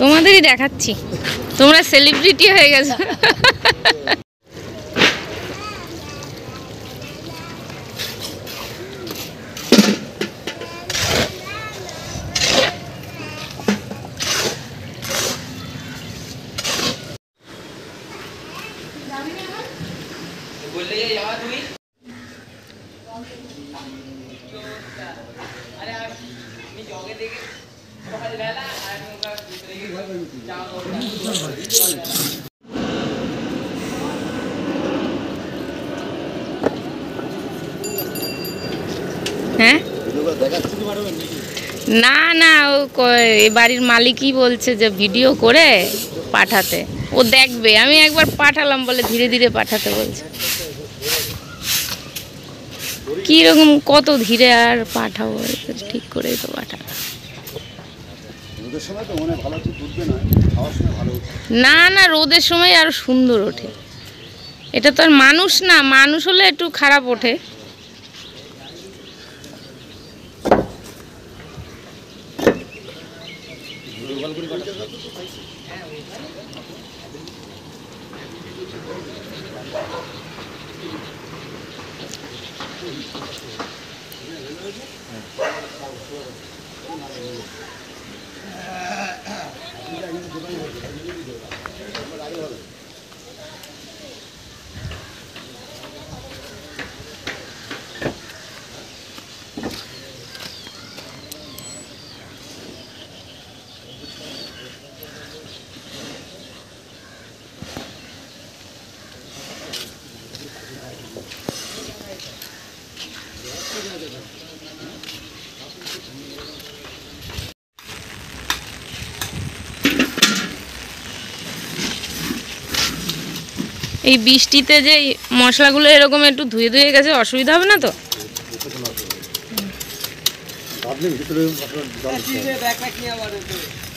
তোমাদেরই দেখাচ্ছি, তোমরা সেলিব্রিটি হয়ে গেছো। হ্যাঁ না না, ও বাড়ির মালিকই বলছে যে ভিডিও করে পাঠাতে, ও দেখবে। আমি একবার পাঠালাম, বলে ধীরে ধীরে পাঠাতে বলছে। কিরকম কত ধীরে আর পাঠাবো, ঠিক করেই তো পাঠাবো। না না, রোদের সময় আরো সুন্দর ওঠে। এটা তো আর মানুষ না, মানুষ হলে একটু খারাপ ওঠে। এই বৃষ্টিতে যে মশলাগুলো এরকম একটু ধুয়ে ধুয়ে গেছে, অসুবিধা হবে না তো?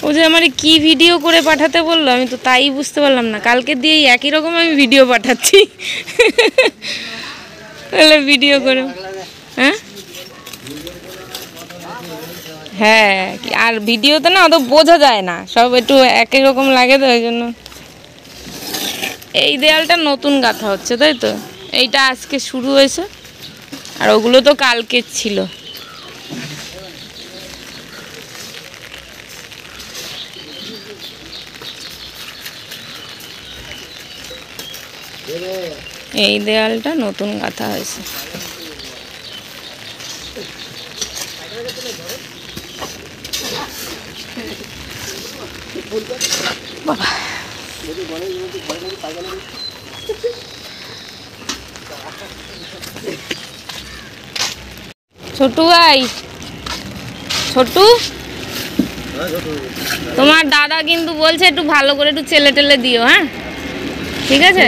ও যে আমার কি ভিডিও করে পাঠাতে বললো, আমি তো তাই বুঝতে পারলাম না। কালকে দিয়েই একই রকম আমি ভিডিও পাঠাচ্ছি। ভিডিও করে, হ্যাঁ হ্যাঁ, আর ভিডিওতে না অত বোঝা যায় না, সব একটু একই রকম লাগে, তো ওই জন্য। এই দেয়ালটা নতুন গাঁথা হচ্ছে, তাই তো? এইটা আজকে শুরু হয়েছে, আর ওগুলো তো কালকে ছিল। এই দেয়ালটা নতুন গাঁথা হয়েছে। বাবা, ছোটু ভাই, ছোটু, তোমার দাদা কিন্তু বলছে একটু ভালো করে একটু ছেলে টেলে দিও। হ্যাঁ ঠিক আছে,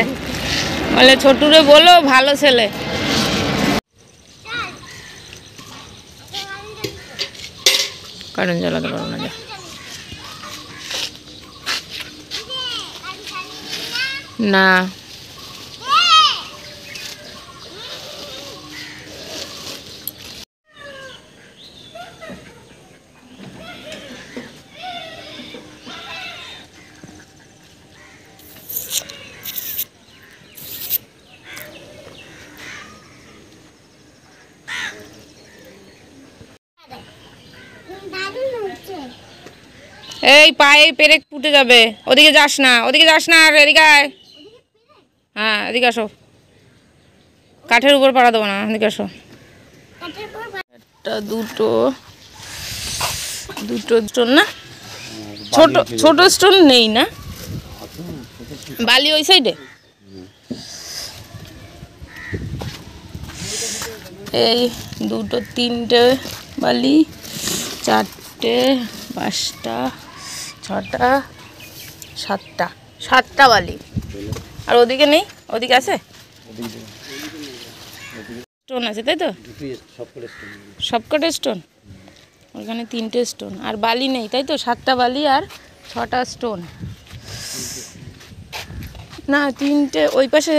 বলে ছোটুরে বলো ভালো ছেলে। কারণ জ্বালাতে পারবো না, না এই পায়ে পেরেক ফুটে যাবে, ওদিকে যাস না, ওদিকে যাস না, আর এদিকে আয়। হ্যাঁ এদিকে আসো, কাঠের উপর পাড়া দেবো না, এদিকে আসো। একটা দুটো দুটো স্টোন না, ছোট ছোট স্টোন নেই না, বালি ওই সাইডে। এই দুটো তিনটে বালি, চারটে পাঁচটা ছটা সাতটা, সাতটা বালি। আর ওদিকে নেই, ওদিকে আছে স্টোন আছে তাই তো? সবকটা স্টোন, ওখানে 3টে স্টোন আর বালি নেই তাই তো? 7টা বালি আর 6টা স্টোন। না 3টে ওই পাশে।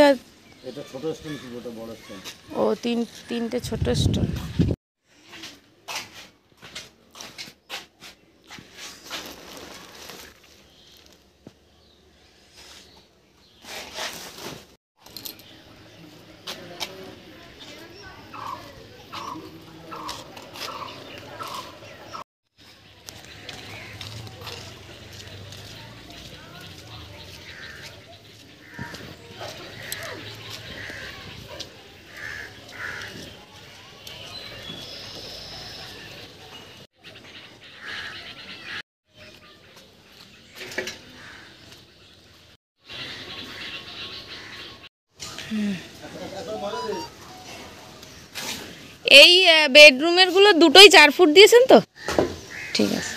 ও 3টে ছোট স্টোন। এই বেডরুমের গুলো দুটোই 4 ফুট দিয়েছেন তো? ঠিক আছে।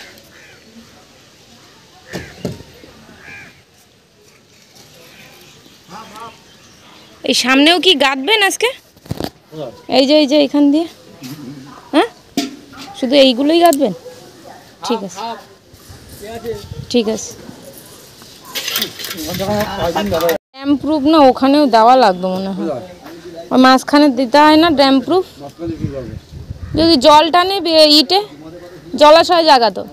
এই সামনেও কি গাঁথবেন আজকে? এই যে এখান দিয়ে, হ্যাঁ শুধু এইগুলোই গাঁথবেন? ঠিক আছে ঠিক আছে। ড্যাম প্রুফ না ওখানেও দেওয়া লাগতো মনে হয়, ওই মাঝখানে দিতে হয় না ড্যাম প্রুফ? যদি জল টানে ইটে, জলাশয় জায়গা তো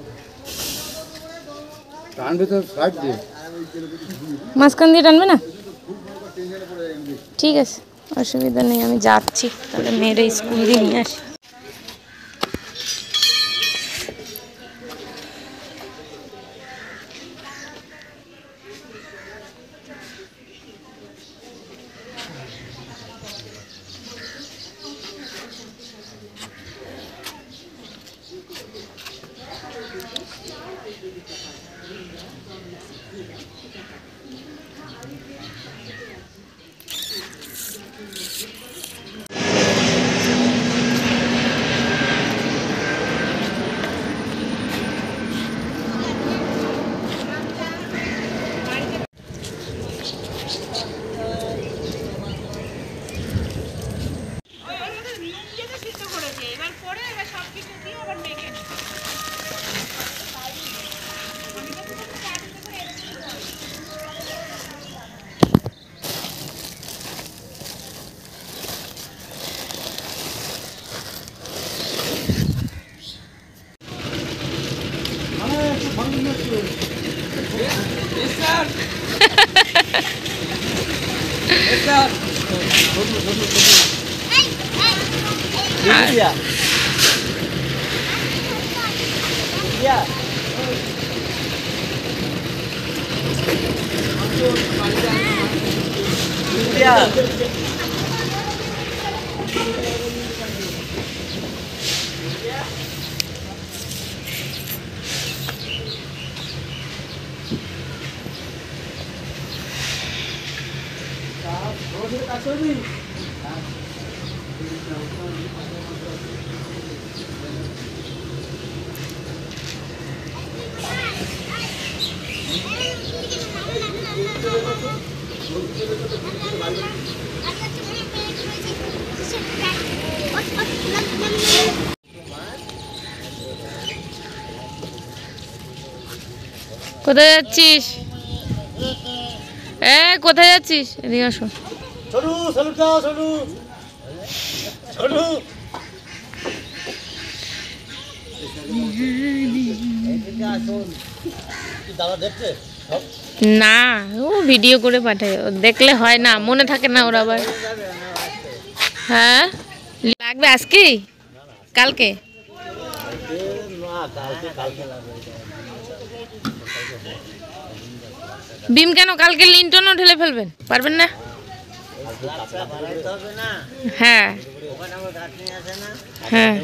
মাঝখান দিয়ে টানবে না? ঠিক আছে অসুবিধা নেই, আমি যাচ্ছি তাহলে মেয়েরা স্কুল দিয়ে নিয়ে আসি। কোথায় যাচ্ছিস? কোথায় যাচ্ছিস? এদিকে আসো। ছোটু স্যালুট দাও, ছোটু ছোটু। দাদা দেখছে না, ও ভিডিও করে পাঠায়, দেখলে হয় না, মনে থাকে না ওর আবার। হ্যাঁ লাগবে আজকে কালকে? বিম কেন? কালকে লিন্টনও ঢেলে ফেলবেন, পারবেন না? হ্যাঁ হ্যাঁ